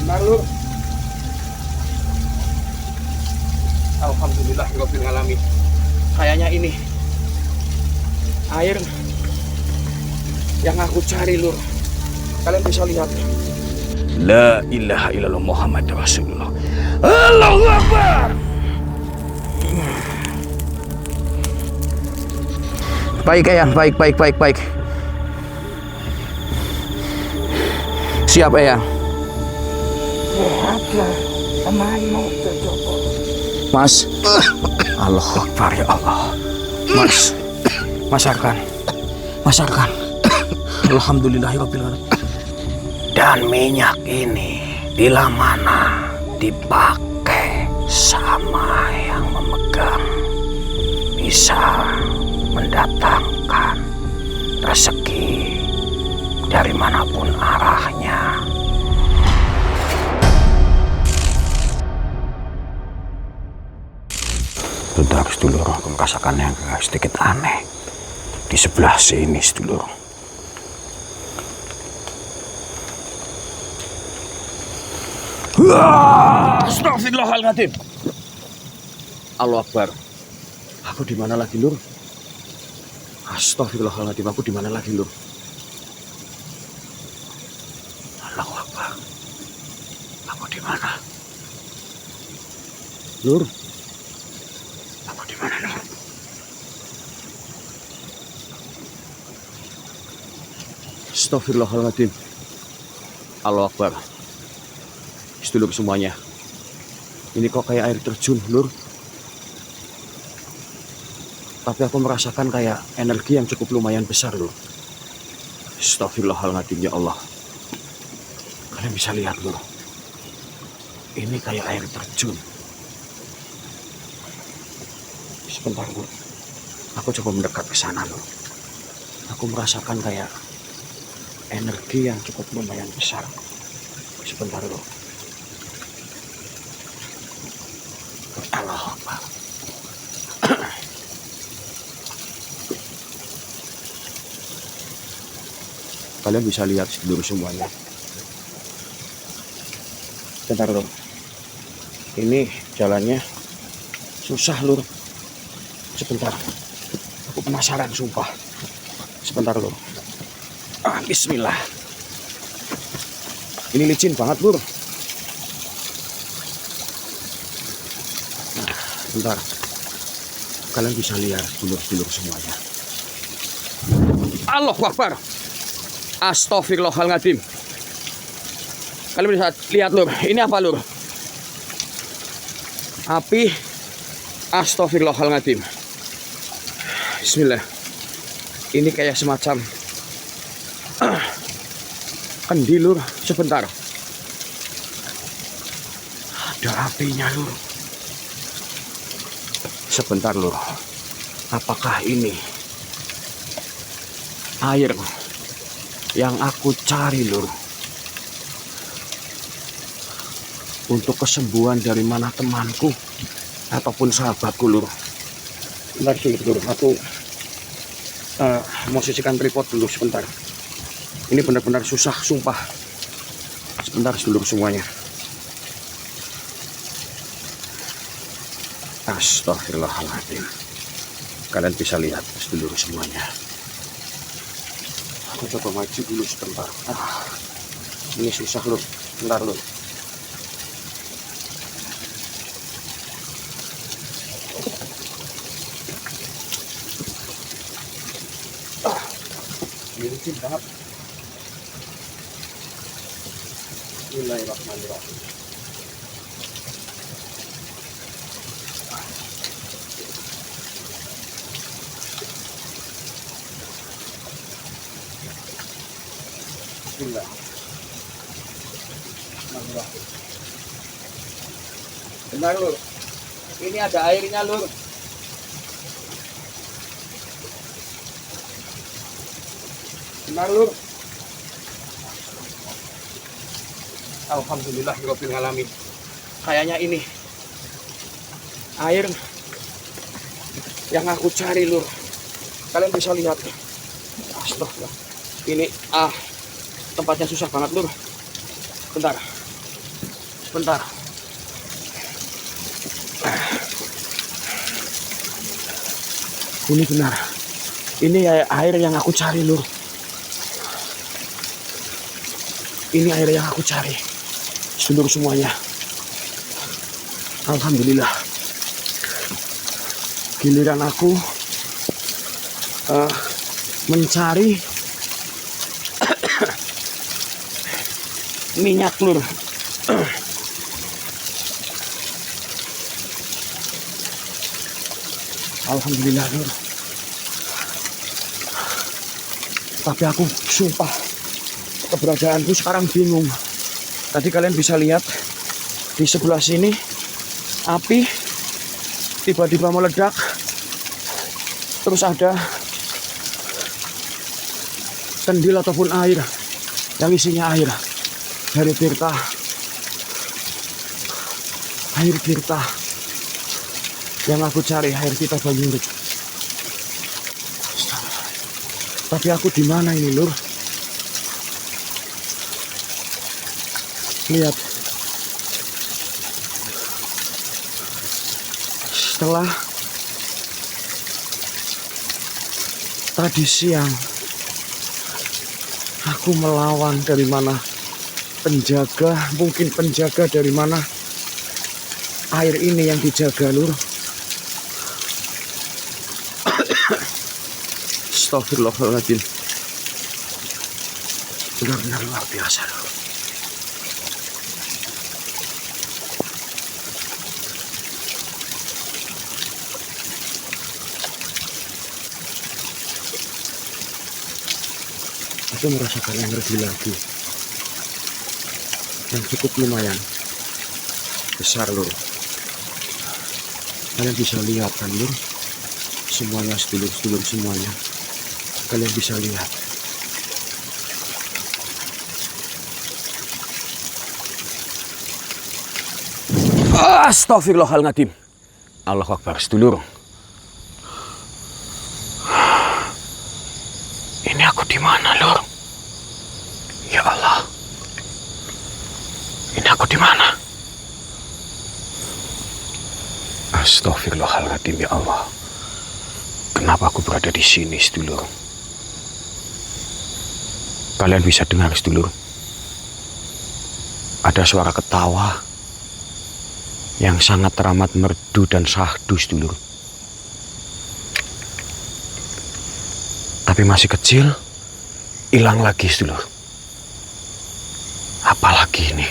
Benar lur. Alhamdulillahirabbil alamin. Kayaknya ini air yang aku cari lur. Kalian bisa lihat. La ilaha illallah Muhammad Rasulullah. Allahu Akbar. Baik Eyang, baik. Siap Eyang. Mas, Allahu Akbar ya Allah. Masakan. Alhamdulillahirabbil alamin. Dan minyak ini bila mana dipakai sama yang memegang bisa mendatangkan rezeki dari manapun arahnya. Sudah sedulur, aku merasakan yang sedikit aneh di sebelah sini sedulur. Astagfirullahaladzim. Allahu Akbar. Aku di mana lagi lur? Astagfirullahaladzim, aku di mana lagi lur? Allahu Akbar. Aku di mana? Lur? Aku di mana lur? Astagfirullahaladzim. Allahu Akbar. Sedulur semuanya, ini kok kayak air terjun lur, tapi aku merasakan kayak energi yang cukup lumayan besar lur. Astagfirullahaladzim ya Allah. Kalian bisa lihat lur, ini kayak air terjun. Sebentar lur, aku coba mendekat ke sana lur. Aku merasakan kayak energi yang cukup lumayan besar. Sebentar lur. Allah Akbar. Kalian bisa lihat sedulur semuanya. Bentar lur. Ini jalannya susah lur. Sebentar. Aku penasaran sumpah. Sebentar lur. Bismillah. Ini licin banget lur. Bentar, kalian bisa lihat dulur-dulur semuanya. Allahu Akbar. Astagfirullahaladzim. Kalian bisa lihat lur, ini apa lur? Api. Astagfirullahaladzim. Bismillah. Ini kayak semacam kendi lur. Sebentar. Ada apinya lur. Sebentar lur, apakah ini air yang aku cari lur untuk kesembuhan dari mana temanku ataupun sahabatku lur? Bentar lur, aku mau sisihkan tripod dulu sebentar. Ini benar-benar susah sumpah. Sebentar dulur semuanya. Astagfirullahaladzim. Kalian bisa lihat sedulur semuanya. Aku coba maju dulu sebentar. Ini susah lur. Bentar lur. Ini licin banget. Bismillahirrahmanirrahim. Bismillah. Benar lur. Ini ada airnya lur. Benar lur. Alhamdulillahirabbil alamin. Kayaknya ini air yang aku cari lur. Kalian bisa lihat. Astagfirullah. Ini tempatnya susah banget lur. Bentar. Bentar. Ini benar. Ini air yang aku cari, Lur. Ini air yang aku cari. Sedulur semuanya. Alhamdulillah. Giliran aku mencari minyak, Lur. Alhamdulillah, Lur. Tapi aku sumpah keberadaanku sekarang bingung. Tadi kalian bisa lihat di sebelah sini api tiba-tiba meledak. Terus ada kandil ataupun air yang isinya air dari Tirta. Air Tirta yang aku cari, air Tirta Banyuruk. Tapi aku di mana ini, Lur? Lihat. Setelah tadi siang aku melawan dari mana penjaga, mungkin penjaga dari mana air ini yang dijaga, Lur. Astagfirullahaladzim. Benar-benar luar biasa, Lur. Aku merasakan energi lagi yang cukup lumayan besar, Lur. Kalian bisa lihat kan, Lur, semuanya, sedulur-sedulur semuanya. Kalian bisa lihat. Astagfirullahaladzim. Allahu Akbar, sedulur. Ini aku di mana, Lur? Ya Allah. Ini aku di mana? Astagfirullahaladzim, ya Allah. Kenapa aku berada di sini, sedulur? Kalian bisa dengar, sedulur? Ada suara ketawa yang sangat teramat merdu dan syahdu, sedulur. Tapi masih kecil, hilang lagi, sedulur. Apalagi ini?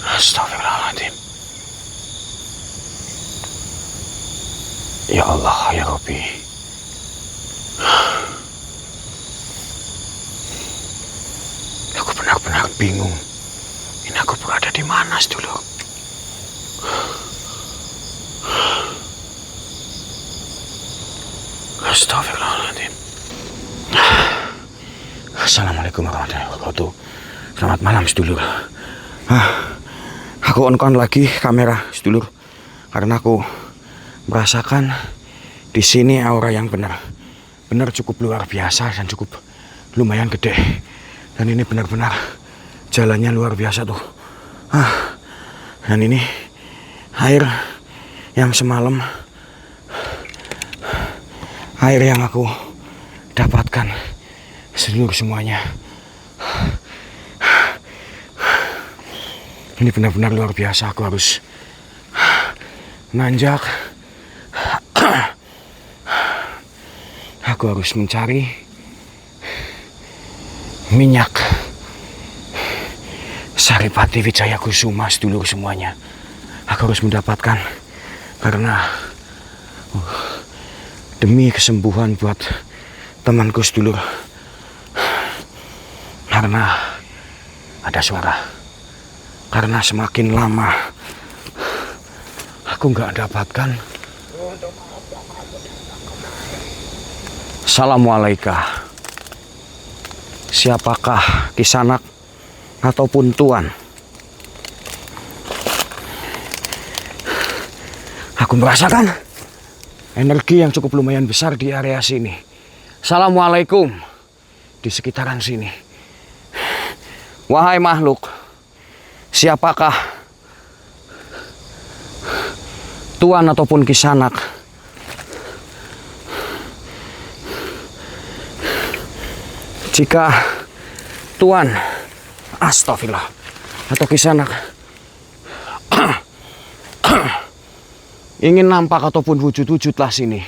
Astagfirullahaladzim. Ya Allah, ya Rabbi. Aku benar-benar bingung. Ini aku berada di mana, sedulur? Astagfirullahaladzim. Assalamualaikum warahmatullahi wabarakatuh. Selamat malam, sedulur. Aku on lagi kamera, sedulur, karena aku merasakan di sini aura yang benar cukup luar biasa dan cukup lumayan gede. Dan ini benar-benar jalannya luar biasa tuh. Dan ini air yang semalam, air yang aku dapatkan, seluruh semuanya. Ini benar-benar luar biasa. Aku harus nanjak. Aku harus mencari minyak Saripati Wijaya Kusuma, sedulur semuanya. Aku harus mendapatkan, karena demi kesembuhan buat temanku, sedulur. Karena ada suara. Karena semakin lama aku nggak dapatkan. Assalamualaikum. Siapakah Kisanak ataupun Tuan? Aku merasakan energi yang cukup lumayan besar di area sini. Assalamualaikum. Di sekitaran sini. Wahai makhluk, Siapakah Tuan ataupun Kisanak? Jika Tuan, astagfirullah, atau Kisanak ingin nampak ataupun wujud-wujudlah sini.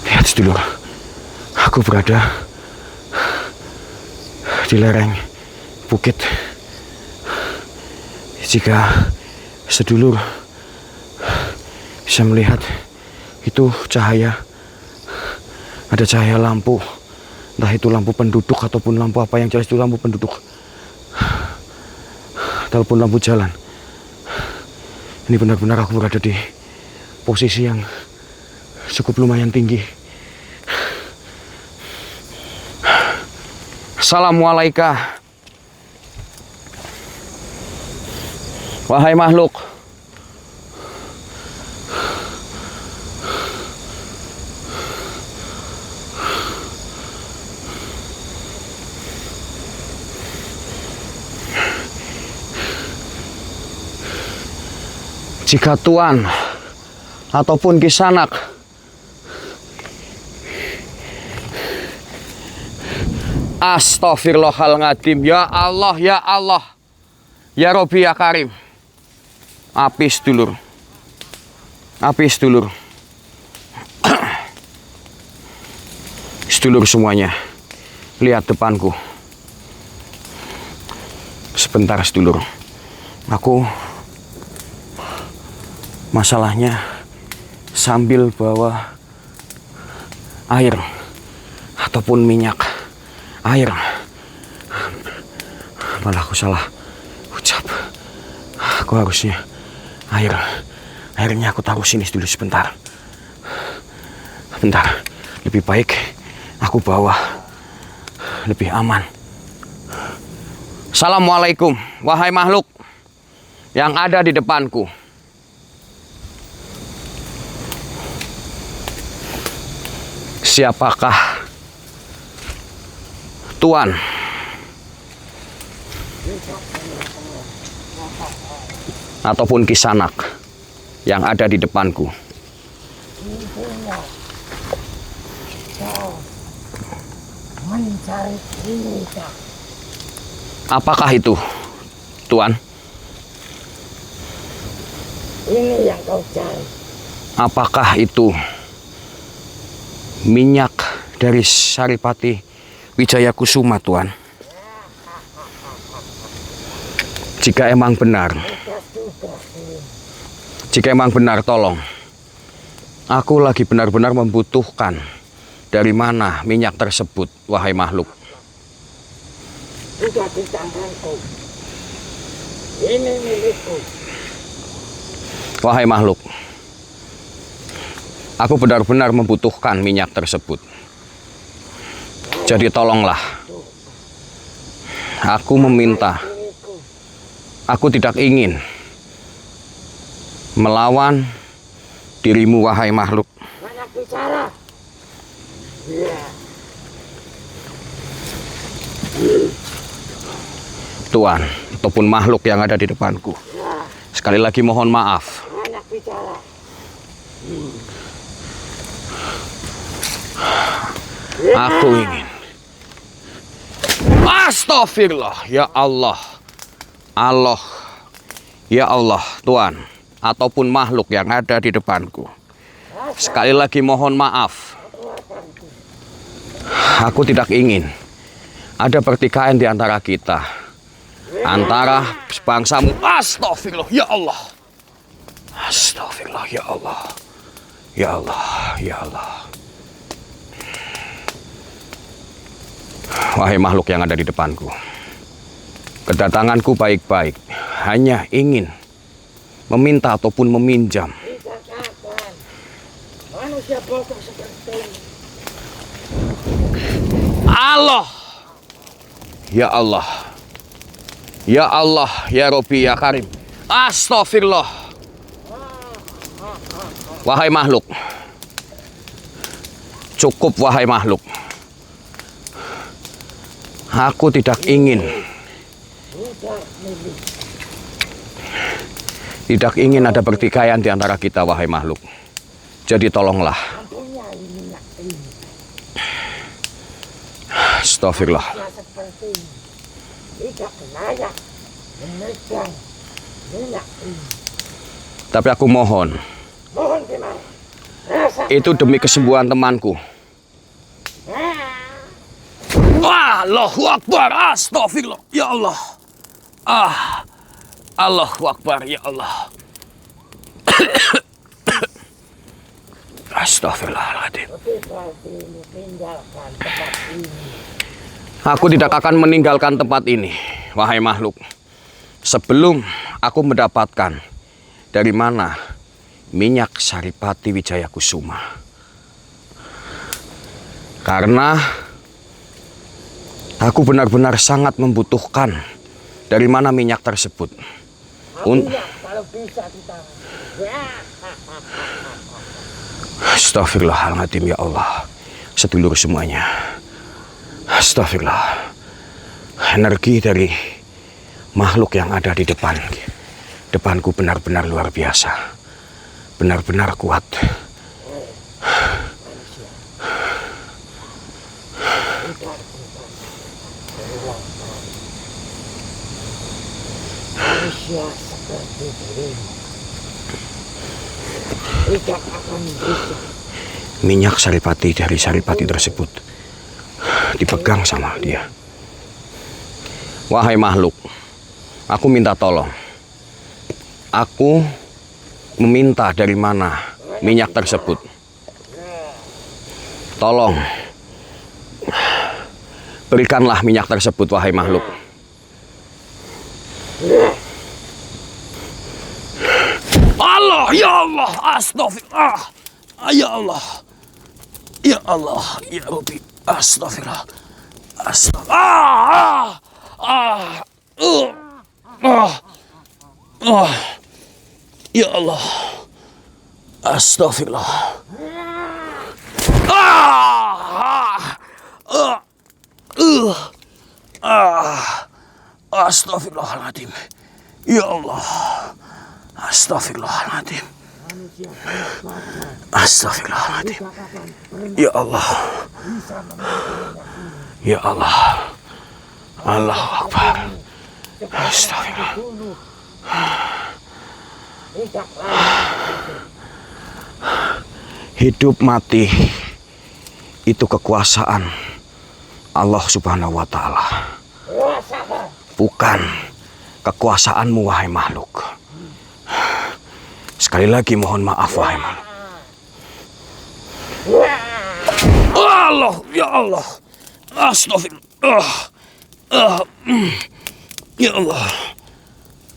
Lihat sedulur, aku berada di lereng bukit. Jika sedulur bisa melihat, itu cahaya, ada cahaya lampu, entah itu lampu penduduk ataupun lampu apa, yang jelas itu lampu penduduk ataupun lampu jalan. Ini benar-benar aku berada di posisi yang cukup lumayan tinggi. Assalamualaikum, wahai makhluk. Jika Tuan ataupun Kisanak astagfirullahaladzim, ya Allah, ya Allah, ya Robbi, ya Karim. Api sedulur, api sedulur. Sedulur semuanya, lihat depanku. Sebentar sedulur, aku masalahnya sambil bawa air ataupun minyak. Air, malah aku salah ucap. Aku harusnya airnya aku taruh sini dulu sebentar. Bentar, lebih baik aku bawa, lebih aman. Assalamualaikum, wahai makhluk yang ada di depanku. Siapakah Tuan ataupun Kisanak yang ada di depanku? Apakah itu, Tuan? Ini yang kau cari. Apakah itu minyak dari Saripati Wijaya Kusuma, Tuan? Jika emang benar, tolong. Aku lagi benar-benar membutuhkan. Dari mana minyak tersebut, wahai makhluk? Sudah di tanganku. Ini milikku. Wahai makhluk, aku benar-benar membutuhkan minyak tersebut. Jadi tolonglah. Aku meminta. Aku tidak ingin melawan dirimu, wahai makhluk. Banyak bicara. Ya. Tuan, ataupun makhluk yang ada di depanku. Sekali lagi mohon maaf. Banyak bicara. Aku ingin. Astagfirullah, ya Allah. Allah, ya Allah, Tuan, ataupun makhluk yang ada di depanku. Sekali lagi mohon maaf. Aku tidak ingin ada pertikaian di antara kita. Antara bangsamu. Astagfirullah, ya Allah. Astagfirullah, ya Allah. Ya Allah, ya Allah. Wahai makhluk yang ada di depanku, kedatanganku baik-baik, hanya ingin meminta ataupun meminjam. Manusia bodoh seperti ini. Allah, ya Allah, ya Allah, ya Robbi, ya Karim. Astagfirullah. Wahai makhluk, cukup wahai makhluk. Aku tidak ingin. Tidak ingin ada pertikaian di antara kita, wahai makhluk. Jadi tolonglah. Astagfirullah. Seperti tidak layak memegang minyak ini. Tapi aku mohon. Mohon gimana? Rasa Itu demi kesembuhan temanku. Allahu Akbar. Astagfirullah. Ya Allah. Allahu Akbar. Ya Allah. Astagfirullahaladzim. tinggalkan tempat ini. Aku tidak akan meninggalkan tempat ini, wahai makhluk. Sebelum aku mendapatkan dari mana minyak Saripati Wijaya Kusuma. Karena aku benar-benar sangat membutuhkan dari mana minyak tersebut. Kalau bisa kita. Astagfirullahaladzim, ya Allah. Sedulur semuanya. Astagfirullah. Energi dari makhluk yang ada di depanku benar-benar luar biasa. Benar-benar kuat. Manusia seperti dirimu tidak akan bisa. Minyak Saripati dari Saripati tersebut dipegang sama dia. Wahai makhluk, aku minta tolong. Aku meminta dari mana minyak tersebut. Tolong berikanlah minyak tersebut, wahai makhluk. Allah, ya Allah, astagfirullah. Ya Allah. Ya Allah, ya Rabbi, astagfirullah. Ya Allah, astagfirullah. Astagfirullahaladzim. Ya Allah, astagfirullahaladzim. Astagfirullahaladzim. Ya Allah. Ya Allah. Allahu Akbar. Astagfirullah. Hidup mati itu kekuasaan Allah Subhanahu wa Ta'ala. Bukan kekuasaanmu, wahai makhluk. Sekali lagi mohon maaf, wahai makhluk. Allah, ya Allah. Astagfirullah. Ya Allah.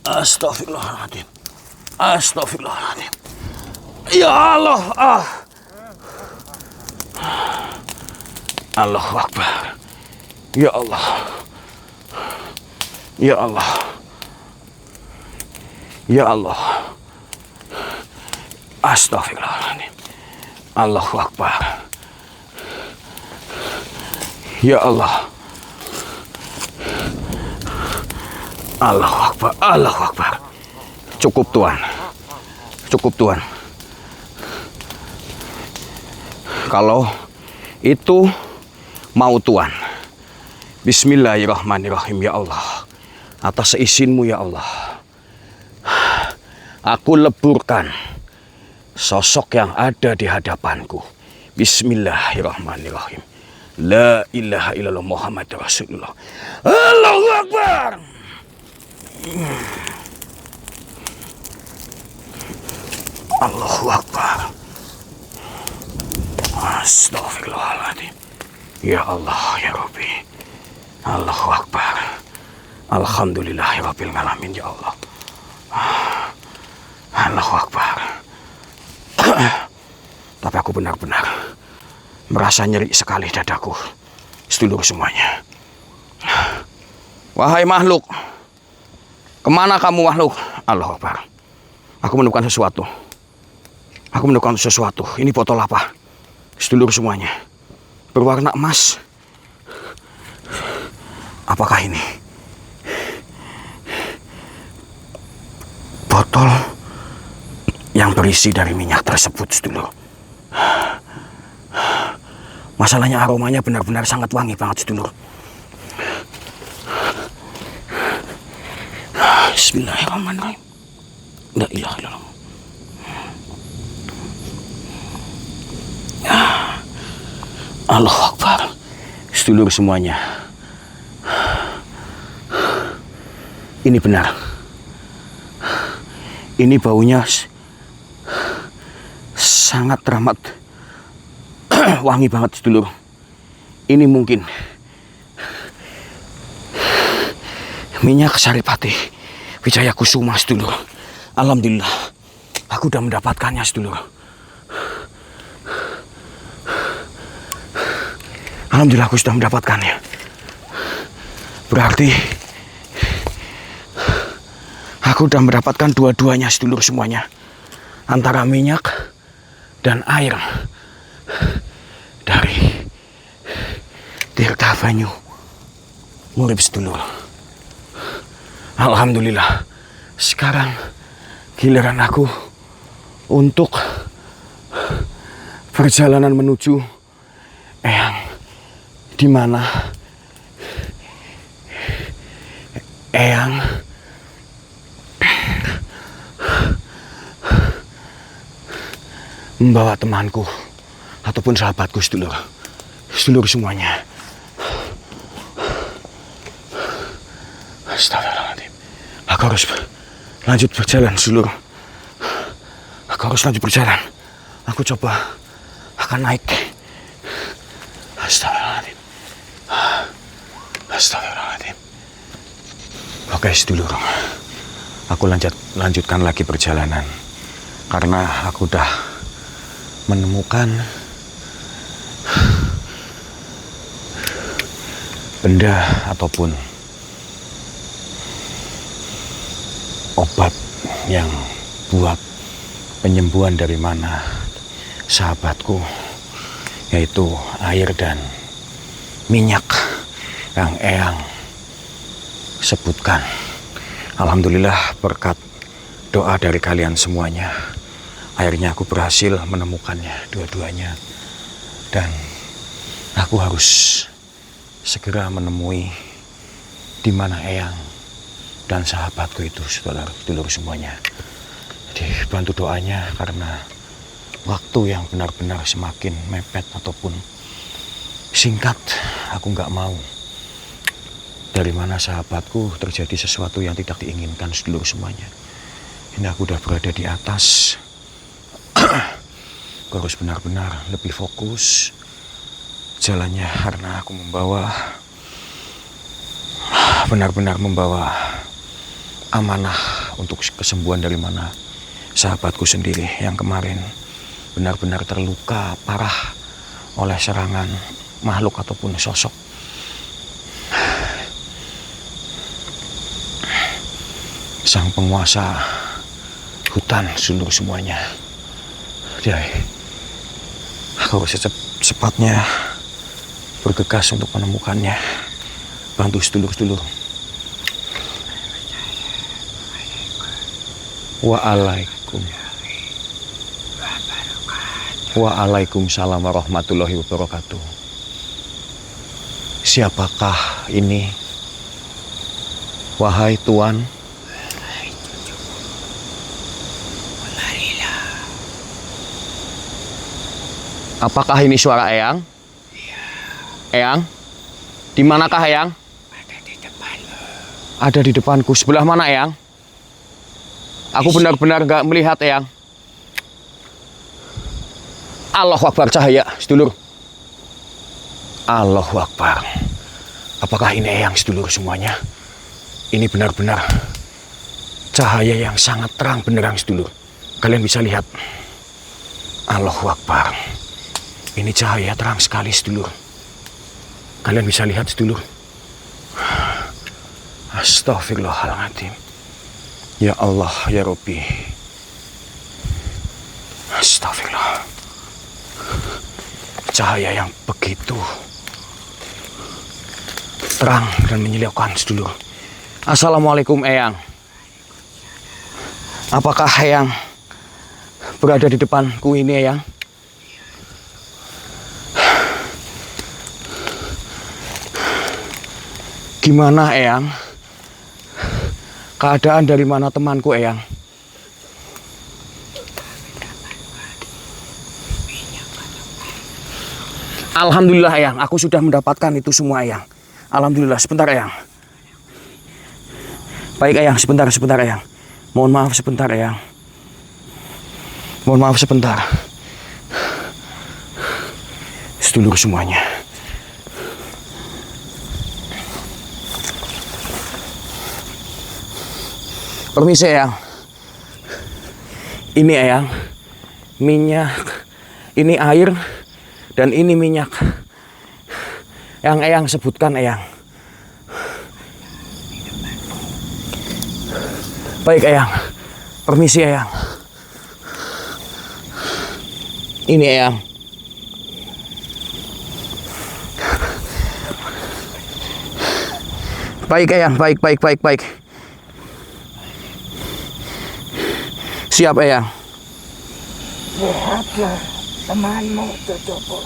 Astagfirullahaladzim. Astagfirullahaladzim. Ya Allah. Allahu Akbar. Ya Allah. Ya Allah. Ya Allah. Astagfirullahaladzim. Allahu Akbar. Ya Allah. Allahu Akbar. Allahu Akbar. Cukup, Tuhan. Cukup, Tuhan. Kalau itu mau Tuhan. Bismillahirrahmanirrahim, ya Allah. Atas seizinmu, ya Allah. Aku leburkan sosok yang ada di hadapanku. Bismillahirrahmanirrahim. La ilaha illallah Muhammad Rasulullah. Allahu Akbar. Allahu Akbar. Astagfirullahaladzim. Ya Allah, ya Rabbi. Allahu Akbar. Alhamdulillahirabbil alamin, ya Allah. Allahu Akbar. Tapi aku benar-benar merasa nyeri sekali dadaku. Sedulur semuanya. Wahai makhluk, kemana kamu, makhluk? Allahu Akbar. Aku menemukan sesuatu. Aku menemukan sesuatu. Ini botol apa? Sedulur semuanya. Berwarna emas. Apakah ini botol yang berisi dari minyak tersebut, sedulur? Masalahnya aromanya benar-benar sangat wangi banget, sedulur. Bismillahirrahmanirrahim. La ilaha illallah. Allahu Akbar. Sedulur semuanya, ini benar. Ini baunya sangat teramat wangi banget, sedulur. Ini mungkin minyak Saripati Wijaya Kusuma, sedulur. Alhamdulillah, aku udah mendapatkannya, sedulur. Alhamdulillah, aku sudah mendapatkannya. Berarti aku sudah mendapatkan dua-duanya, sedulur semuanya. Antara minyak dan air dari Tirta Banyu Murib, sedulur. Alhamdulillah, sekarang giliran aku untuk perjalanan menuju Eyang, di mana Eyang membawa temanku ataupun sahabatku, sedulur. Sedulur semuanya. Astagfirullahaladzim. Aku harus lanjut berjalan, sedulur. Aku harus lanjut berjalan. Aku coba akan naik. Astagfirullahaladzim. Astagfirullahaladzim. Oke, sedulur. Aku lanjutkan lagi perjalanan. Karena aku udah menemukan benda ataupun obat yang buat penyembuhan dari mana sahabatku, yaitu air dan minyak yang Eyang sebutkan. Alhamdulillah, berkat doa dari kalian semuanya, akhirnya aku berhasil menemukannya dua-duanya. Dan aku harus segera menemui di mana Eyang dan sahabatku itu, saudara-saudara semuanya. Jadi bantu doanya, karena waktu yang benar-benar semakin mepet ataupun singkat. Aku nggak mau dari mana sahabatku terjadi sesuatu yang tidak diinginkan, saudara semuanya. Ini aku udah berada di atas. Aku harus benar-benar lebih fokus jalannya, karena aku benar-benar membawa amanah untuk kesembuhan dari mana sahabatku sendiri yang kemarin benar-benar terluka parah oleh serangan makhluk ataupun sosok. Sang penguasa hutan, seluruh semuanya. Jadi aku harus secepatnya bergegas untuk menemukannya. Bantu sedulur-sedulur. Waalaikumsalam warahmatullahi wabarakatuh. Siapakah ini, wahai Tuan? Apakah ini suara Eyang? Eyang? Di manakah Eyang? Ada di depan. Ada di depanku. Sebelah mana Eyang? Aku benar-benar gak melihat Eyang. Allahu Akbar, cahaya, sedulur. Allahu Akbar. Apakah ini Eyang, sedulur semuanya? Ini benar-benar cahaya yang sangat terang benderang, sedulur. Kalian bisa lihat. Allahu Akbar. Ini cahaya terang sekali, sedulur. Kalian bisa lihat, sedulur. Astaghfirullahaladzim. Ya Allah, ya Rabbi. Astagfirullah. Cahaya yang begitu terang dan menyilaukan sedulur. Assalamualaikum Eyang. Apakah Eyang berada di depanku ini Eyang? Gimana Eyang? Keadaan dari mana temanku Eyang? Alhamdulillah Eyang, aku sudah mendapatkan itu semua Eyang. Alhamdulillah, sebentar Eyang. Baik Eyang, sebentar Eyang. Mohon maaf sebentar Eyang. Mohon maaf sebentar. Sedulur semuanya. Permisi Eyang. Ini Eyang, minyak, ini air, dan ini minyak yang Eyang sebutkan Eyang. Baik Eyang, permisi Eyang. Ini Eyang. Baik Eyang, baik. Siap Eyang. Lihatlah temanmu Jojoko.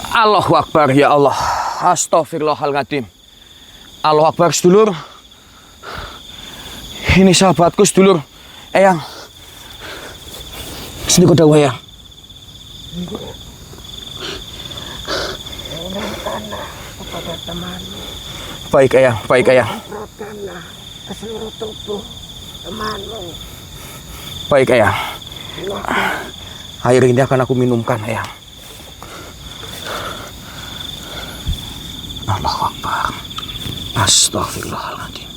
Allahu Akbar ya Allah. Astagfirullahaladzim. Allahu Akbar sedulur. Ini sahabatku sedulur. Eyang. Sini kau dawa Eyang. Ingatkanlah kepada temanmu. Baik Eyang, Semprotkanlah ke seluruh tubuh temanmu. Baik Eyang. Air ini akan aku minumkan Eyang. Allahu Akbar. Astagfirullahaladzim.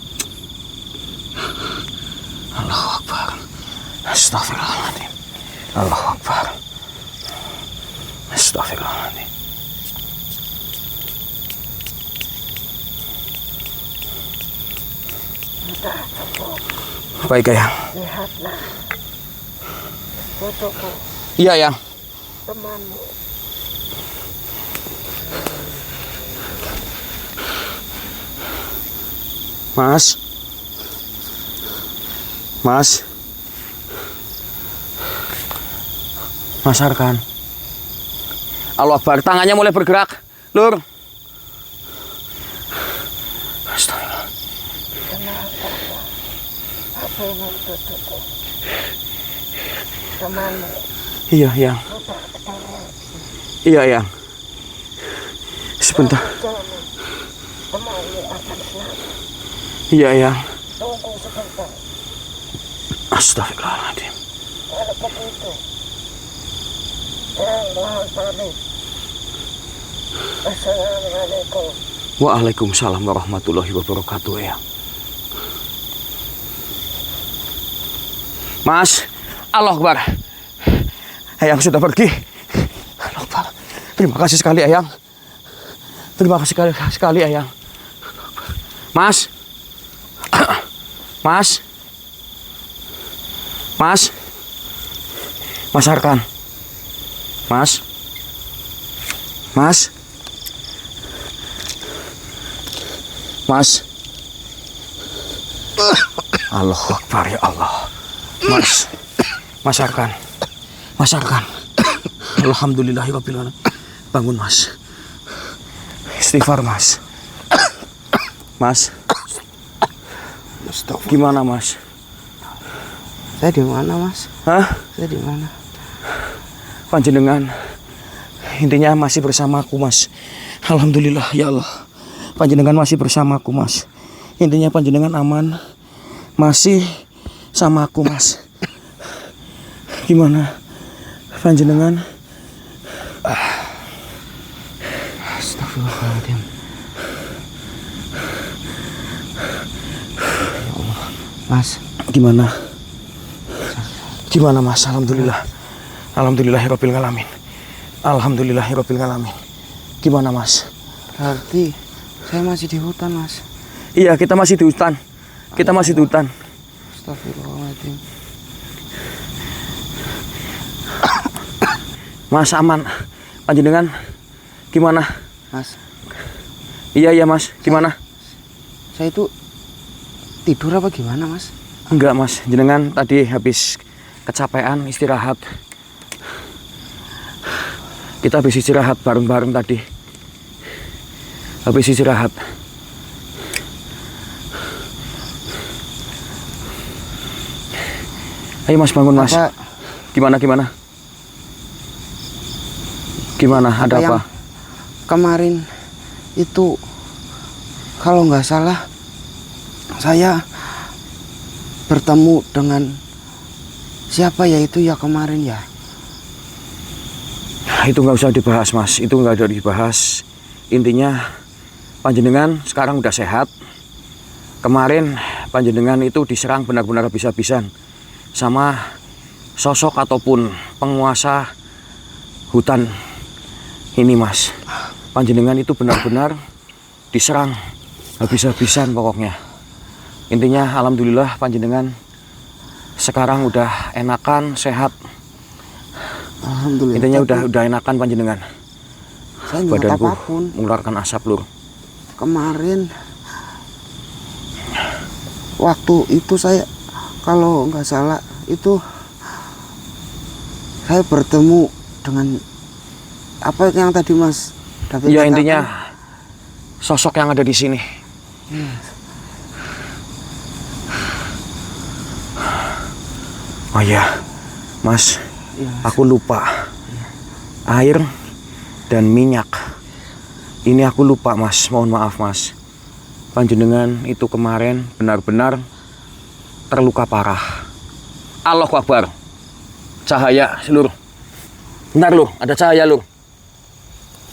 Allahu Akbar. Astagfirullahaladzim. Allahu Akbar. Astagfirullahaladzim. Sudah cukup. Baik Eyang. Lihatlah Jojoko, Iya Eyang. temanmu. Mas Arkan. Allah Akbar, tangannya mulai bergerak, Lur. Astagfirullah. Kenapa? Apa yang Jojoko? Temanmu Iya, Yang. sudah ketemu. Iya, Yang. Sebentar. Jangan. Temanmu akan selamat. Iya, Yang. Tunggu sebentar. Astagfirullahaladzim. Kalau begitu, saya mohon pamit. Assalamualaikum. Waalaikumsalam warahmatullahi wabarakatuh, Eyang. Mas, Allah Akbar. Eyang sudah pergi. Allah Akbar. Terima kasih sekali, Eyang. Terima kasih sekali, Eyang. Mas. Mas. Mas Arkan. Mas. Allahu Akbar ya Allah. Mas Arkan. Alhamdulillahirabbil alamin. Bangun, Mas. Istighfar, Mas. Gimana, Mas? Saya di mana, Mas? Hah? Saya di mana? Panjenengan intinya masih bersamaku, Mas. Alhamdulillah ya Allah. Panjenengan masih bersamaku, Mas. Intinya panjenengan aman. Masih sama aku, Mas. Gimana? Panjenengan? Astagfirullahaladzim. Ya Allah. Mas, Gimana? Gimana, Mas? Alhamdulillah. Alhamdulillahirabbil alamin. Alhamdulillahirabbil alamin. Gimana, Mas? berarti saya masih di hutan, Mas. Iya, kita masih di hutan. Astagfirullahaladzim. Mas aman. Panjenengan gimana? Mas, Iya Mas, gimana? Saya itu tidur apa gimana Mas? Enggak Mas, jenengan tadi habis kecapean istirahat. Kita habis istirahat bareng-bareng tadi. Habis istirahat. Ayo Mas, bangun Mas. Apa, Gimana? Gimana? Ada yang apa? kemarin itu kalau nggak salah saya bertemu dengan siapa ya itu ya kemarin ya? Itu nggak usah dibahas Mas, itu nggak ada dibahas. Intinya panjenengan sekarang udah sehat. Kemarin panjenengan itu diserang benar-benar habis-habisan sama sosok ataupun penguasa hutan ini Mas. Panjenengan itu benar-benar diserang habis-habisan pokoknya. Intinya alhamdulillah panjenengan sekarang udah enakan, sehat. Alhamdulillah. Intinya tapi udah enakan panjenengan. saya nggak Badanku apapun. mengeluarkan asap lur. Kemarin waktu itu saya kalau nggak salah itu saya bertemu dengan apa yang tadi Mas David Ya katakan? intinya sosok yang ada di sini. Oh ya, Mas, Iya, aku lupa. Air dan minyak. Ini aku lupa Mas, mohon maaf Mas. Panjenengan itu kemarin benar-benar terluka parah. Allahu Akbar. Cahaya seluruh. Bentar lur, ada cahaya lur.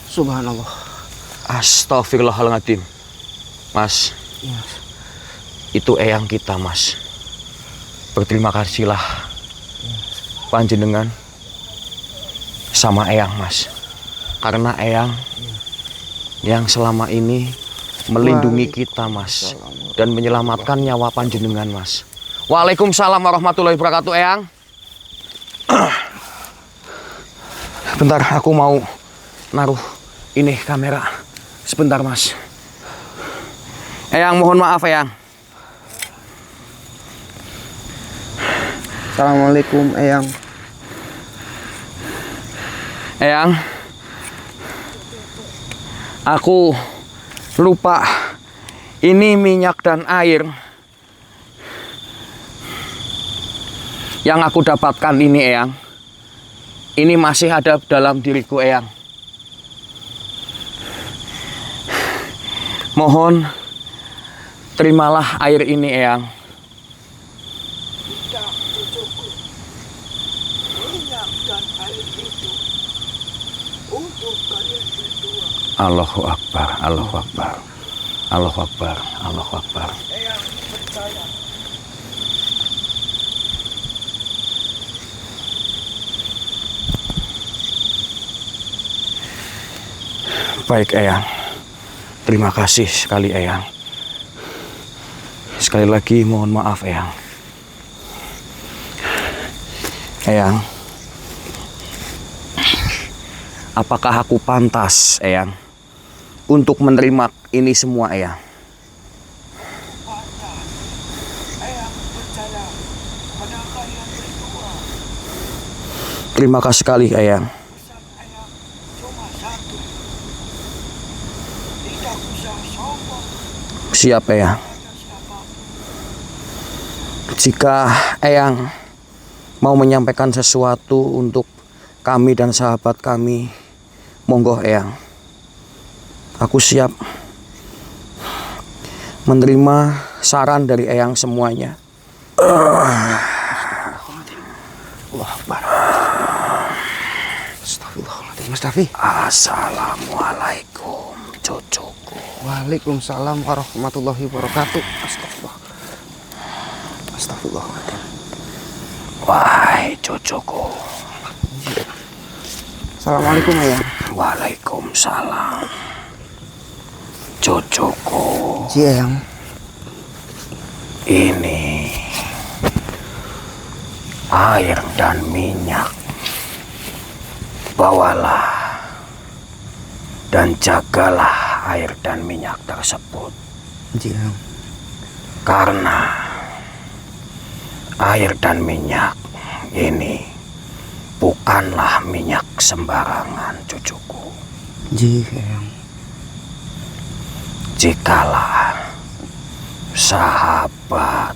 Subhanallah. Astagfirullahaladzim. Mas, Iya. itu eyang kita Mas. Berterima kasihlah panjenengan sama eyang Mas. Karena eyang yang selama ini melindungi kita Mas dan menyelamatkan nyawa panjenengan Mas. Waalaikumsalam warahmatullahi wabarakatuh eyang. Bentar, aku mau naruh ini kamera. Sebentar Mas. Eyang mohon maaf eyang. Assalamualaikum Eyang. Eyang, aku lupa ini minyak dan air yang aku dapatkan ini Eyang. Ini masih ada dalam diriku Eyang. Mohon terimalah air ini Eyang. Tidak cukup. Minyak dan air itu untuk kalian berdua. Allahu Akbar, Allahu Akbar, Allahu Akbar, Allahu Akbar. Eyang percaya. Baik Eyang, terima kasih sekali Eyang. Sekali lagi mohon maaf Eyang. Eyang, apakah aku pantas Eyang untuk menerima ini semua Eyang? Pantas. Eyang percaya pada kalian berdua. Terima kasih sekali Eyang. Pesan Eyang cuma satu. Tidak usah sombong Siap Eyang. pada siapapun. Jika Eyang mau menyampaikan sesuatu untuk kami dan sahabat kami, monggo Eyang. Aku siap menerima saran dari Eyang semuanya. Allah Akbar. Astagfirullahaladzim Mas Davi. Assalamualaikum cucuku. Waalaikumsalam warahmatullahi wabarakatuh. Astagfirullah. Astagfirullahaladzim. Wahai cucuku. Assalamualaikum Eyang. Waalaikumsalam. Cucuku, Ji Eyang. ini air dan minyak. Bawalah dan jagalah air dan minyak tersebut. Ji Eyang. Karena air dan minyak ini bukanlah minyak sembarangan, cucuku. Ji Eyang. Jikalau sahabat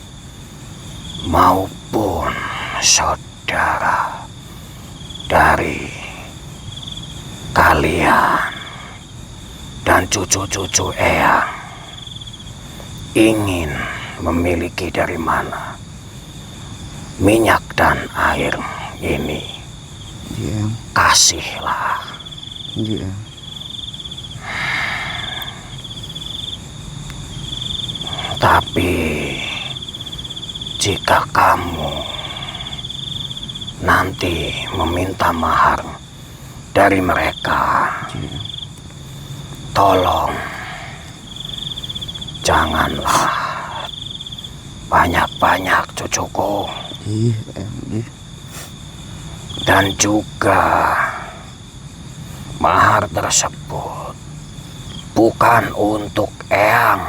maupun saudara dari kalian dan cucu-cucu Eyang ingin memiliki dari mana minyak dan air ini, Ji Eyang. kasihlah. Ji Eyang. Tapi jika kamu nanti meminta mahar dari mereka, Ji Eyang. tolong janganlah banyak-banyak, cucuku. Ji Eyang. Ji. Dan juga mahar tersebut bukan untuk Eyang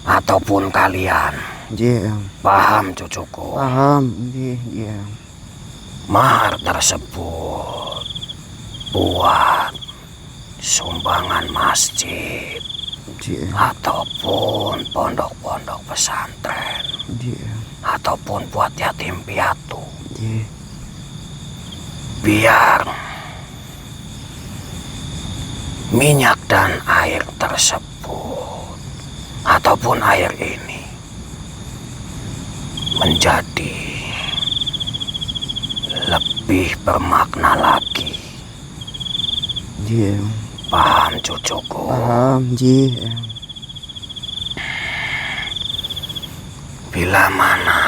ataupun kalian. Ji Eyang. Paham, cucuku? Paham. Ji Eyang. Mahar tersebut buat sumbangan masjid Ji Eyang. ataupun pondok-pondok pesantren Ji Eyang. ataupun buat yatim piatu, Ji. biar minyak dan air tersebut ataupun air ini menjadi lebih bermakna lagi. Ji Eyang. Paham, cucuku? Paham. Ji Eyang. Bila mana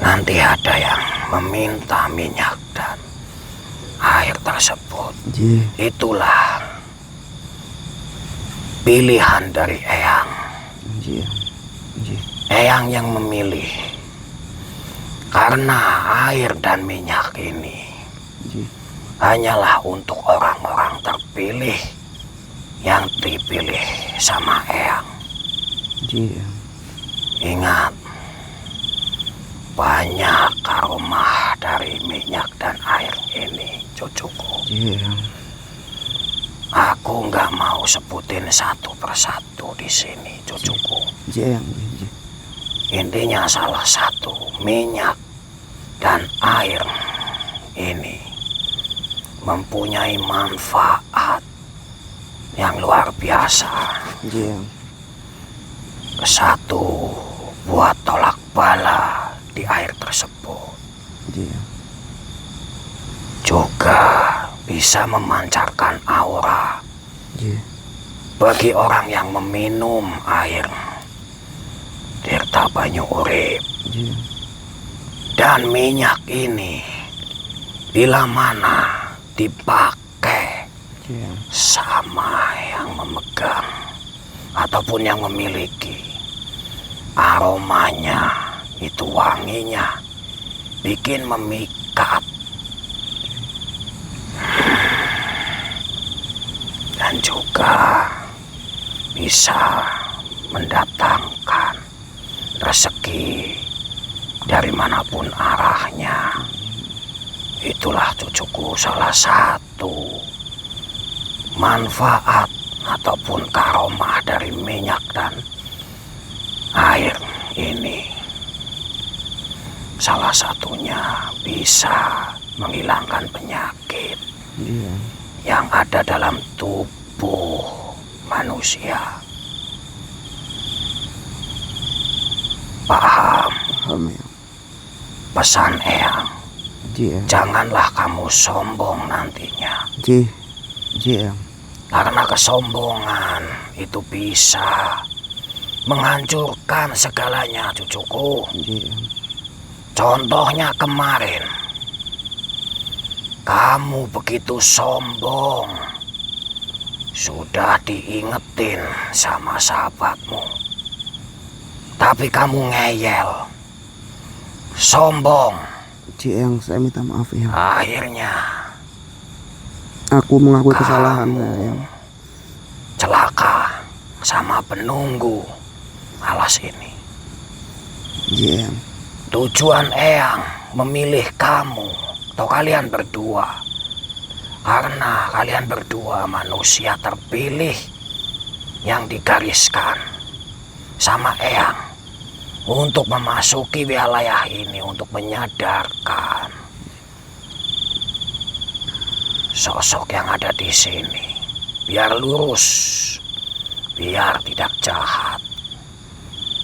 nanti ada yang meminta minyak dan air tersebut, Ji. itulah pilihan dari Eyang. Ji Eyang. Ji. Eyang yang memilih. Karena air dan minyak ini Ji. hanyalah untuk orang-orang terpilih yang dipilih sama Eyang. Ji Eyang. Ingat, banyak aroma dari minyak dan air ini, cucuku. Ji Eyang. Aku nggak mau sebutin satu persatu di sini, cucuku. Ji Eyang. Ji. Intinya salah satu, minyak dan air ini mempunyai manfaat yang luar biasa. Ji Eyang. Satu, buat tolak bala di air tersebut. Ji Eyang. Juga bisa memancarkan aura Ji. bagi orang yang meminum air tirta banyu urip. Ji. Dan minyak ini bila mana dipakai Ji Eyang. sama yang memegang ataupun yang memiliki, aromanya itu wanginya bikin memikat dan juga bisa mendatangkan rezeki dari manapun arahnya. Itulah, cucuku, salah satu manfaat ataupun karomah dari minyak dan air ini. Salah satunya bisa menghilangkan penyakit Ji Eyang. yang ada dalam tubuh manusia. Paham? Paham ya. Pesan Eyang, Ji Eyang. janganlah kamu sombong nantinya. Ji. Ji Eyang. Karena kesombongan itu bisa menghancurkan segalanya, cucuku. Ji Eyang. Contohnya kemarin, kamu begitu sombong, sudah diingetin sama sahabatmu, tapi kamu ngeyel, sombong. Ji Eyang, saya minta maaf ya. Akhirnya Aku mengakui kamu kesalahan ya. Eyang. celaka sama penunggu alas ini. Iya. Tujuan Eyang memilih kamu atau kalian berdua karena kalian berdua manusia terpilih yang digariskan sama Eyang untuk memasuki wilayah ini untuk menyadarkan sosok yang ada di sini biar lurus, biar tidak jahat,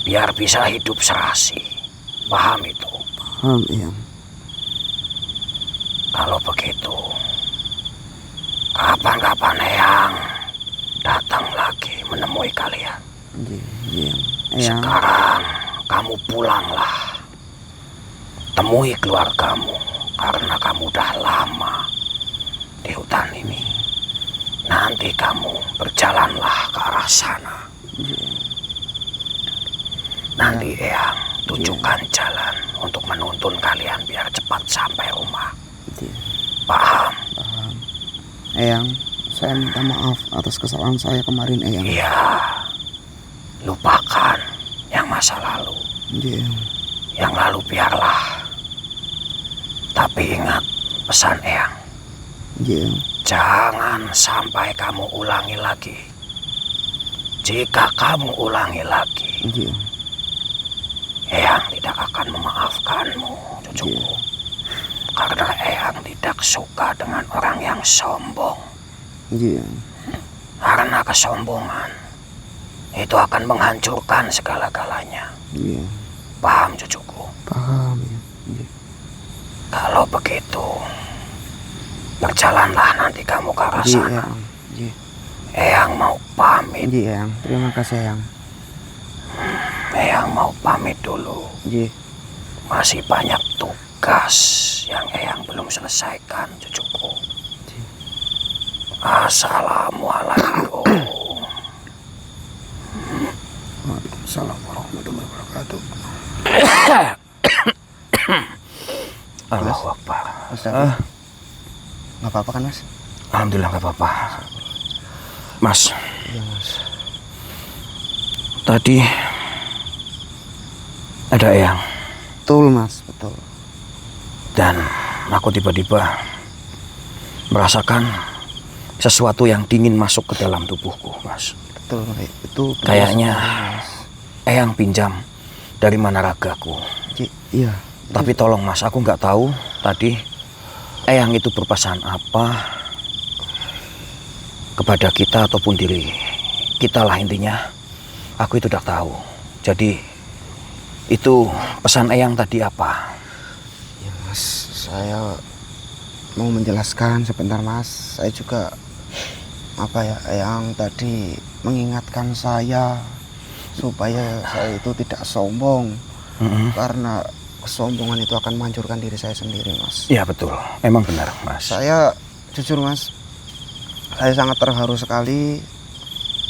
biar bisa hidup serasi. Paham itu? Paham, Eyang. Kalau begitu, kapan-kapan Eyang datang lagi menemui kalian. Iya, iya. Eyang. Sekarang kamu pulanglah. Temui keluargamu karena kamu udah lama di hutan ini. Nanti kamu berjalanlah ke arah sana. Nanti Eyang tunjukkan jalan untuk menuntun kalian biar cepat sampai rumah. Paham? Paham. Eyang, saya minta maaf atas kesalahan saya kemarin, Eyang. Iya. Lupakan yang masa lalu. Iya. Yang lalu biarlah. Tapi ingat pesan Eyang. Iya. Jangan sampai kamu ulangi lagi. Jika kamu ulangi lagi, Iya. Eyang tidak akan memaafkanmu, cucuku. Karena Eyang tidak suka dengan orang yang sombong. Iya. Karena kesombongan itu akan menghancurkan segala-galanya. Iya. Paham, cucuku? Paham, ya. Iya. Kalau begitu, berjalanlah nanti kamu ke arah Iya, sana. Eyang. Iya. Eyang mau pamit. Iya, Eyang. Terima kasih, Eyang. Eyang mau pamit dulu. Iya. Masih banyak tugas yang Eyang belum selesaikan, cucuku. Assalamualaikum. Waalaikumsalam warahmatullahi wabarakatuh. Allahu Akbar. Mas David, nggak apa-apa kan, Mas? Alhamdulillah nggak apa-apa. Mas, Iya, Mas. tadi ada Eyang Betul, Mas. Betul. dan aku tiba-tiba merasakan sesuatu yang dingin masuk ke dalam tubuhku, Mas. Betul, itu Kayaknya Mas. Eyang pinjam dari mana ragaku. Iya. Tapi tolong Mas, aku nggak tahu tadi Eyang itu berpesan apa kepada kita ataupun diri kita lah intinya. Aku itu tidak tahu. Jadi itu pesan Eyang tadi apa? Ya, Mas, saya mau menjelaskan sebentar, Mas. Saya juga Eyang tadi mengingatkan saya supaya saya itu tidak sombong. Karena kesombongan itu akan menghancurkan diri saya sendiri, Mas. Iya betul, emang benar Mas. Saya jujur, Mas, saya sangat terharu sekali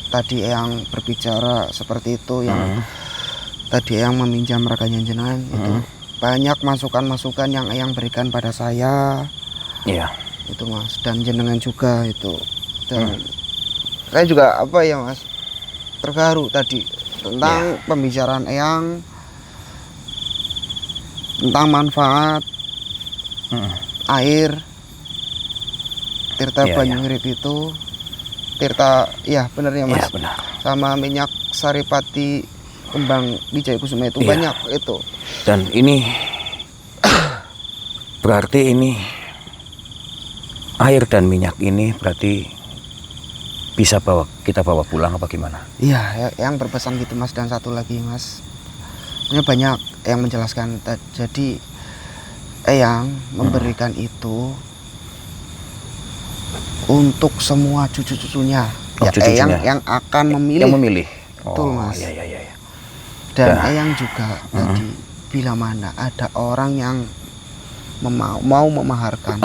tadi Eyang berbicara seperti itu, yang tadi Eyang meminjam raganya jenengan itu. Banyak masukan-masukan yang Eyang berikan pada saya. Iya. Itu, Mas, dan jenengan juga itu. Dan saya juga Mas, terharu tadi tentang pembicaraan Eyang tentang manfaat air Tirta Banyu Urip itu. Tirta, ya benar ya, Mas. Iya benar. Sama minyak saripati kembang Wijaya Kusuma itu banyak itu. Dan ini berarti ini air dan minyak ini berarti bisa kita bawa pulang apa gimana? Iya, yang berpesan gitu, Mas. Dan satu lagi, Mas, ini banyak yang menjelaskan. Jadi Eyang memberikan itu untuk semua cucu-cucunya. Ya, cucu-cucunya. Eyang yang akan memilih. Yang memilih. Betul, Mas. Iya. Dan Eyang juga tadi bila mana ada orang yang mau memaharkan.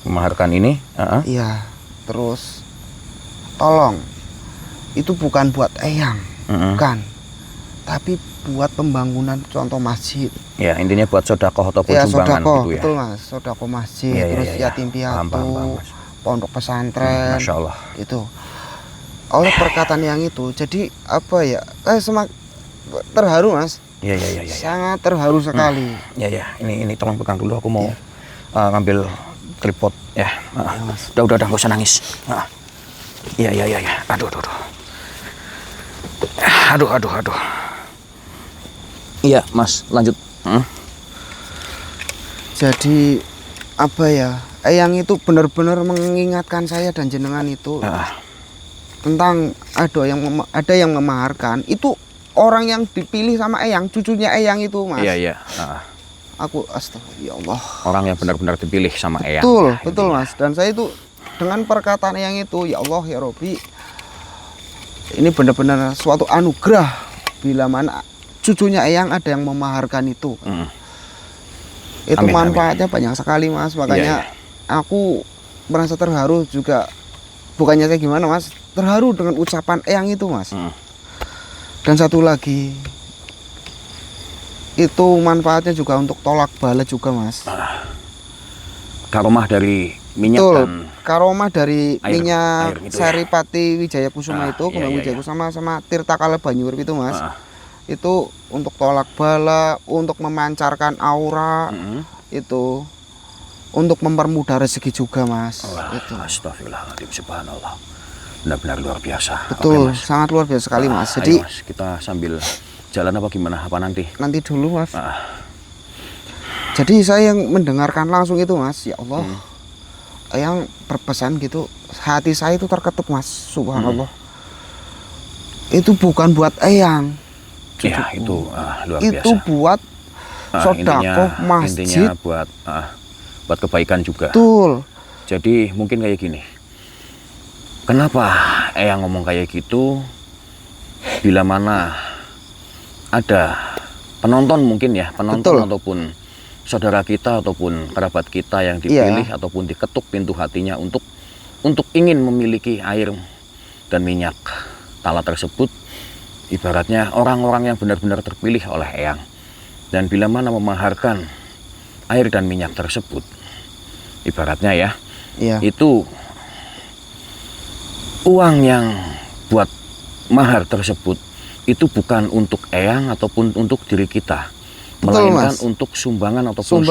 Memaharkan ini? Iya. Terus tolong, itu bukan buat Eyang, bukan, tapi buat pembangunan contoh masjid. Ya intinya buat sodakoh ataupun Ya, sumbangan sodakoh, gitu ya. betul, Mas. Sodakoh masjid, Iya, terus iya. yatim Paham, piatu, Mas. pondok pesantren. Masya Allah. Itu oleh perkataan yang itu, jadi apa ya? Terharu mas. Iya, iya, iya, iya. Sangat terharu sekali. Ya, ya. Ini tolong pegang dulu. Aku mau ngambil tripod ya. Udah, nggak usah nangis. Iya, iya, iya, iya. Aduh. Aduh. Iya, Mas, lanjut. Jadi apa ya? Eyang itu benar-benar mengingatkan saya dan jenengan itu tentang ada yang memaharkan. Itu orang yang dipilih sama Eyang, cucunya Eyang itu, Mas. Iya, iya. Aku astagfirullah, ya Allah. Orang yang benar-benar dipilih sama Eyang. Betul, Mas. Dan saya itu dengan perkataan Eyang itu, ya Allah, ya Robi, ini benar-benar suatu anugerah bila mana cucunya Eyang ada yang memaharkan itu. Itu Amin, manfaatnya banyak sekali, Mas. Makanya aku merasa terharu juga. Bukannya saya gimana, Mas, terharu dengan ucapan Eyang itu, Mas. Dan satu lagi, itu manfaatnya juga untuk tolak bala juga, Mas. Karomah dari minyak dan karomah dari minyak air gitu Saripati Wijaya Kusuma itu, iya, Wijaya Kusuma sama Tirta Kala Banyurip itu, Mas. Itu untuk tolak bala, untuk memancarkan aura, itu untuk mempermudah rezeki juga, Mas. Itu. Astagfirullahaladzim, subhanallah. Benar-benar luar biasa. Betul, Oke, Mas. sangat luar biasa sekali, Mas. Ayo, Jadi Mas, kita sambil jalan apa gimana? Apa nanti? nanti dulu, Mas. Jadi saya yang mendengarkan langsung itu, Mas. Ya Allah, yang berpesan gitu, hati saya itu terketuk, Mas. Subhanallah. Itu bukan buat Eyang. Ya, itu luar biasa. Itu buat sodakoh masjid. Intinya buat kebaikan juga. Betul. Jadi mungkin kayak gini. Kenapa Eyang ngomong kayak gitu? Bila mana ada penonton mungkin ya, penonton ataupun saudara kita ataupun kerabat kita yang dipilih ataupun diketuk pintu hatinya untuk ingin memiliki air dan minyak taala tersebut, ibaratnya orang-orang yang benar-benar terpilih oleh Eyang. Dan bila mana memaharkan air dan minyak tersebut, ibaratnya itu uang yang buat mahar tersebut itu bukan untuk Eyang ataupun untuk diri kita, melainkan untuk sumbangan ataupun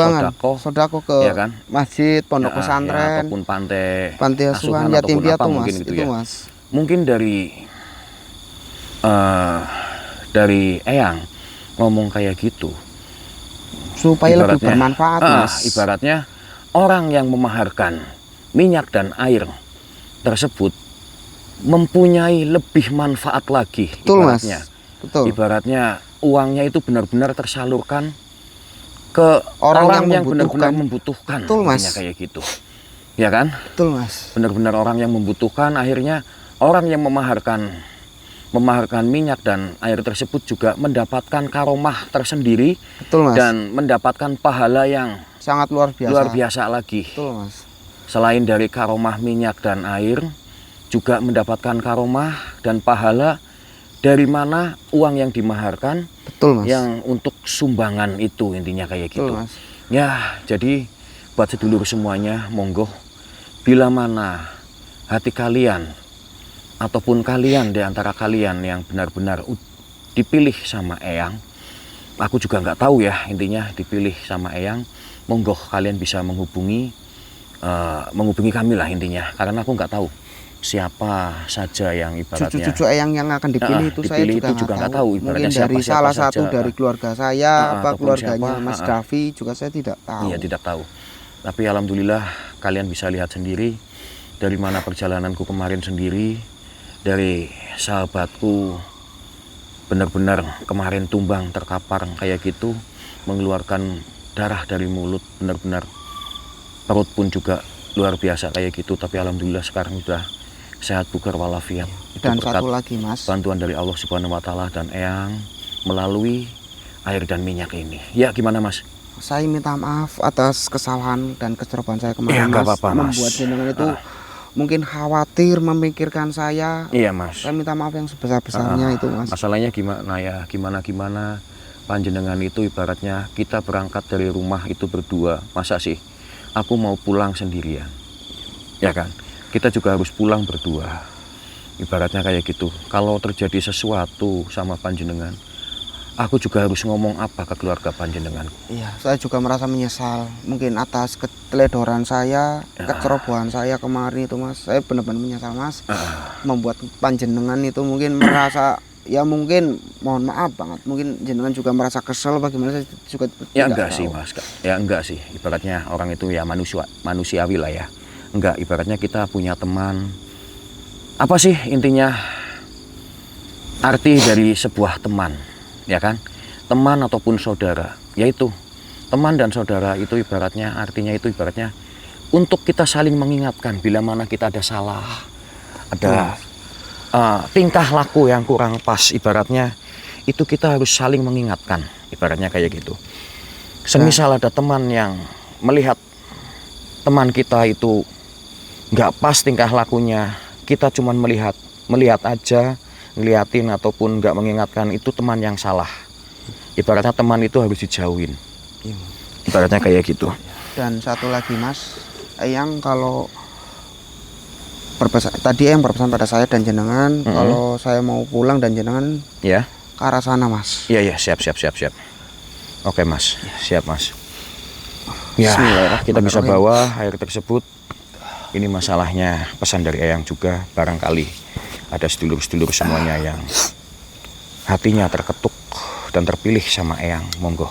sodako ke masjid, pondok pesantren, ataupun pantai asuhan yatim piatu, Mas. Mungkin Itu, Mas. Mungkin dari Eyang ngomong kayak gitu supaya lebih bermanfaat, Mas. Ibaratnya orang yang memaharkan minyak dan air tersebut mempunyai lebih manfaat lagi. Betul, ibaratnya. Mas. Betul. Ibaratnya uangnya itu benar-benar tersalurkan ke orang yang benar-benar membutuhkan. Betul, Mas. Kayak gitu. Ya kan? Betul, Mas. Benar-benar orang yang membutuhkan, akhirnya orang yang memaharkan minyak dan air tersebut juga mendapatkan karomah tersendiri. Betul, Mas. Dan mendapatkan pahala yang sangat luar biasa lagi. Betul, Mas. Selain dari karomah minyak dan air, juga mendapatkan karomah dan pahala dari mana uang yang dimaharkan. Betul, Mas. Yang untuk sumbangan itu, intinya kayak gitu. Betul, Mas. Ya, jadi buat sedulur semuanya, monggo bila mana hati kalian ataupun kalian di antara kalian yang benar-benar dipilih sama Eyang, aku juga nggak tahu ya, intinya dipilih sama Eyang, monggo kalian bisa menghubungi kami lah intinya, karena aku nggak tahu siapa saja yang ibaratnya cucu-cucu Eyang yang akan dipilih itu saya juga nggak tahu. Mungkin dari salah satu dari keluarga saya, apa keluarganya Mas Davi juga saya tidak tahu. Iya, tidak tahu. Tapi alhamdulillah kalian bisa lihat sendiri dari mana perjalananku kemarin sendiri, dari sahabatku benar-benar kemarin tumbang terkapar kayak gitu, mengeluarkan darah dari mulut, benar-benar perut pun juga luar biasa kayak gitu. Tapi alhamdulillah sekarang sudah sehat bugar walafiat. Dan satu lagi, Mas, bantuan dari Allah Subhanahu wa Ta'ala dan Eyang melalui air dan minyak ini. Ya, gimana, Mas? Saya minta maaf atas kesalahan dan kecerobohan saya kemarin, Mas. Membuat jenengan itu mungkin khawatir memikirkan saya. Iya, Mas. Saya minta maaf yang sebesar-besarnya itu, Mas. Masalahnya gimana ya? Gimana panjenengan itu ibaratnya kita berangkat dari rumah itu berdua. Masa sih aku mau pulang sendirian? Ya kan? Kita juga harus pulang berdua. Ibaratnya kayak gitu. Kalau terjadi sesuatu sama panjenengan, aku juga harus ngomong apa ke keluarga panjenengan. Iya, saya juga merasa menyesal mungkin atas keteledoran saya, kecerobohan saya kemarin itu Mas. Saya benar-benar menyesal Mas. Membuat panjenengan itu mungkin merasa ya mungkin mohon maaf banget. Mungkin jenengan juga merasa kesel bagaimana saya juga Ya tidak enggak sih tahu. Mas, ya enggak sih. Ibaratnya orang itu ya manusiawi lah ya. Enggak, ibaratnya kita punya teman. Apa sih intinya arti dari sebuah teman, ya kan? Teman ataupun saudara, yaitu teman dan saudara itu ibaratnya artinya itu ibaratnya untuk kita saling mengingatkan bila mana kita ada salah, ada tingkah laku yang kurang pas, ibaratnya itu kita harus saling mengingatkan, ibaratnya kayak gitu. Semisal ada teman yang melihat teman kita itu nggak pas tingkah lakunya, kita cuman melihat aja, ngeliatin ataupun nggak mengingatkan, itu teman yang salah. Ibaratnya teman itu harus dijauhin. Ibaratnya kayak gitu. Dan satu lagi Mas, Eyang kalau tadi yang berpesan pada saya dan jenengan kalau saya mau pulang dan jenengan Ya. ke arah sana Mas. Iya, siap. Oke Mas, siap Mas. Ya, Bismillahirrahmanirrahim. kita bisa bawa air tersebut. Ini masalahnya pesan dari Eyang juga, barangkali ada sedulur-sedulur semuanya yang hatinya terketuk dan terpilih sama Eyang. Monggo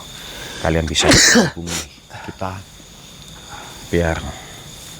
kalian bisa hubungi kita biar